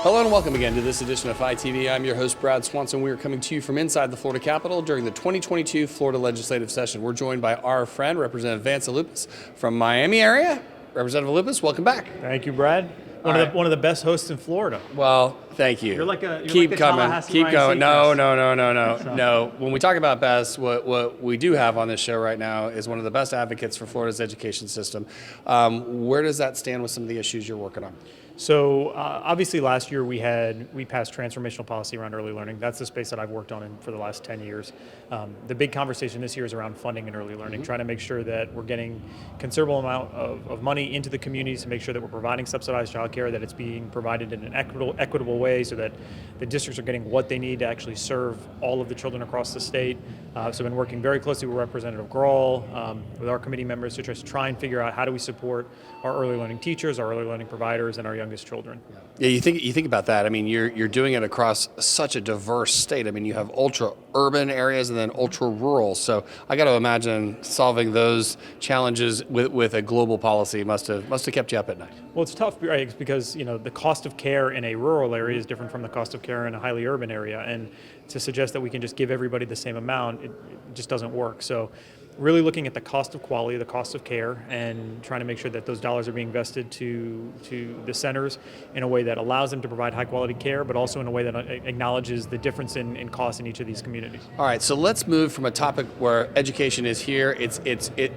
Hello and welcome again to this edition of FITV. I'm your host, Brad Swanson. We are coming to you from inside the Florida Capitol during the 2022 Florida legislative session. We're joined by our friend, Representative Vance Aloupis from Miami area. Representative Aloupis, welcome back. Thank you, Brad. One of the best hosts in Florida. Well, thank you. You're like keep coming. Keep going. No. So. No. When we talk about best, what we do have on this show right now is one of the best advocates for Florida's education system. Where does that stand with some of the issues you're working on? So obviously last year we passed transformational policy around early learning. That's the space that I've worked on for the last 10 years. The big conversation this year is around funding in early learning, trying to make sure that we're getting considerable amount of money into the communities to make sure that we're providing subsidized childcare, that it's being provided in an equitable way so that the districts are getting what they need to actually serve all of the children across the state. So I've been working very closely with Representative Grohl, with our committee members to just try and figure out how do we support our early learning teachers, our early learning providers, and our youngest children. Yeah, you think about that. I mean, you're doing it across such a diverse state. I mean, you have ultra urban areas and then ultra rural. So I got to imagine solving those challenges with a global policy must have kept you up at night. Well, it's tough, right, because the cost of care in a rural area is different from the cost of care in a highly urban area, and to suggest that we can just give everybody the same amount, it just doesn't work. So really looking at the cost of quality, the cost of care, and trying to make sure that those dollars are being invested to the centers in a way that allows them to provide high quality care, but also in a way that acknowledges the difference in cost in each of these communities. All right, so let's move from a topic where education is here.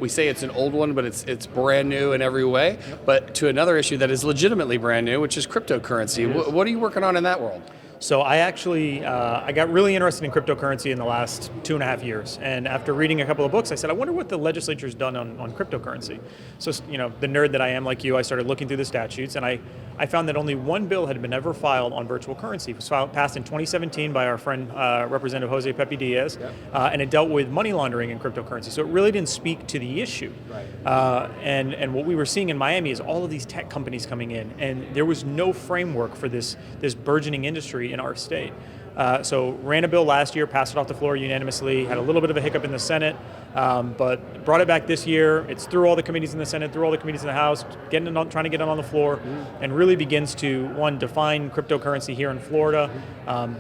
We say it's an old one, but it's brand new in every way. Yep. But to another issue that is legitimately brand new, which is cryptocurrency. What are you working on in that world? So I actually, I got really interested in cryptocurrency in the last 2.5 years. And after reading a couple of books, I said, I wonder what the legislature's done on cryptocurrency. So, the nerd that I am like you, I started looking through the statutes, and I found that only one bill had been ever filed on virtual currency. It was passed in 2017 by our friend, Representative Jose Pepe Diaz, and it dealt with money laundering in cryptocurrency. So it really didn't speak to the issue. Right. And what we were seeing in Miami is all of these tech companies coming in, and there was no framework for this burgeoning industry in our state. So ran a bill last year, passed it off the floor unanimously, had a little bit of a hiccup in the Senate, but brought it back this year. It's through all the committees in the Senate, through all the committees in the House, trying to get it on the floor, and really begins to, one, define cryptocurrency here in Florida,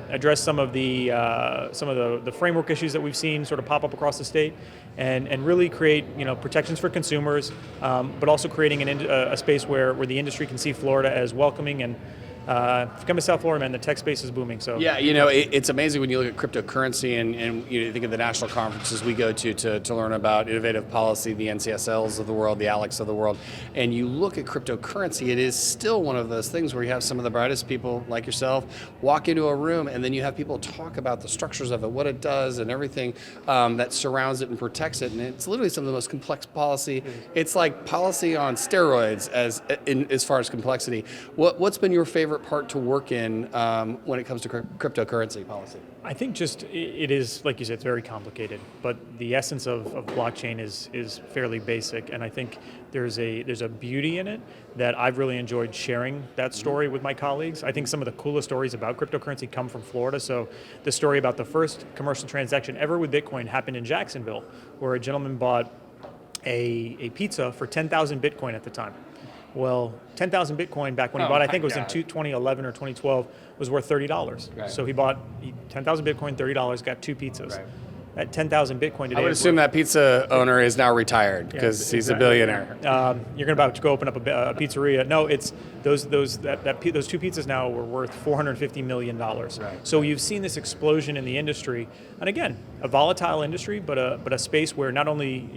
address some of the framework issues that we've seen sort of pop up across the state, and really create protections for consumers, but also creating a space where the industry can see Florida as welcoming. And if you come to South Florida, man, the tech space is booming. So yeah, it's amazing when you look at cryptocurrency and you think of the national conferences we go to learn about innovative policy, the NCSLs of the world, the ALECs of the world, and you look at cryptocurrency, it is still one of those things where you have some of the brightest people like yourself walk into a room, and then you have people talk about the structures of it, what it does, and everything that surrounds it and protects it, and it's literally some of the most complex policy. It's like policy on steroids as far as complexity. What's been your favorite part to work in when it comes to cryptocurrency policy? I think just it is, like you said, it's very complicated, but the essence of blockchain is fairly basic, and I think there's a beauty in it that I've really enjoyed sharing that story with my colleagues. I think some of the coolest stories about cryptocurrency come from Florida. So the story about the first commercial transaction ever with Bitcoin happened in Jacksonville, where a gentleman bought a pizza for 10,000 Bitcoin at the time. Well, 10,000 Bitcoin back when he bought, I think it was in 2011 or 2012, was worth $30. Right. So he bought 10,000 Bitcoin, $30, got 2 pizzas. Right. At 10,000 Bitcoin today. I would assume that pizza owner is now retired because he's a billionaire. You're about to go open up a pizzeria. No, it's those 2 pizzas now were worth $450 million. Right. So you've seen this explosion in the industry, and again, a volatile industry, but a space where not only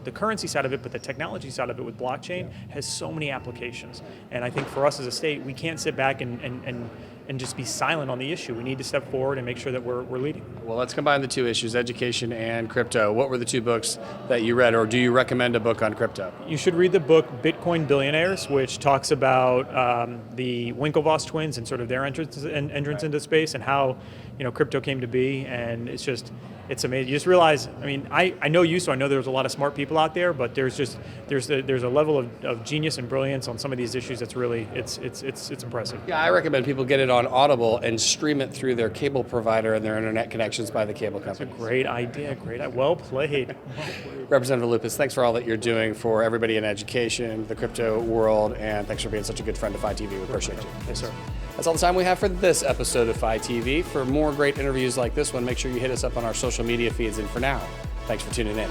the currency side of it, but the technology side of it with blockchain has so many applications. And I think for us as a state, we can't sit back and just be silent on the issue. We need to step forward and make sure that we're leading. Well, let's combine the two issues, education and crypto. What were the 2 books that you read, or do you recommend a book on crypto? You should read the book Bitcoin Billionaires, which talks about the Winklevoss twins and sort of their entrance into space, and how crypto came to be, and it's amazing. You just realize, I mean, I know you, so I know there's a lot of smart people out there, but there's a level of genius and brilliance on some of these issues that's really, it's impressive. Yeah, I recommend people get it on Audible and stream it through their cable provider and their internet connections by the cable company. Great idea, well played. Representative Aloupis, thanks for all that you're doing for everybody in education, the crypto world, and thanks for being such a good friend to FI TV. We appreciate you. Yes, sir. That's all the time we have for this episode of FI TV. For more great interviews like this one, make sure you hit us up on our social media feeds. And for now, thanks for tuning in.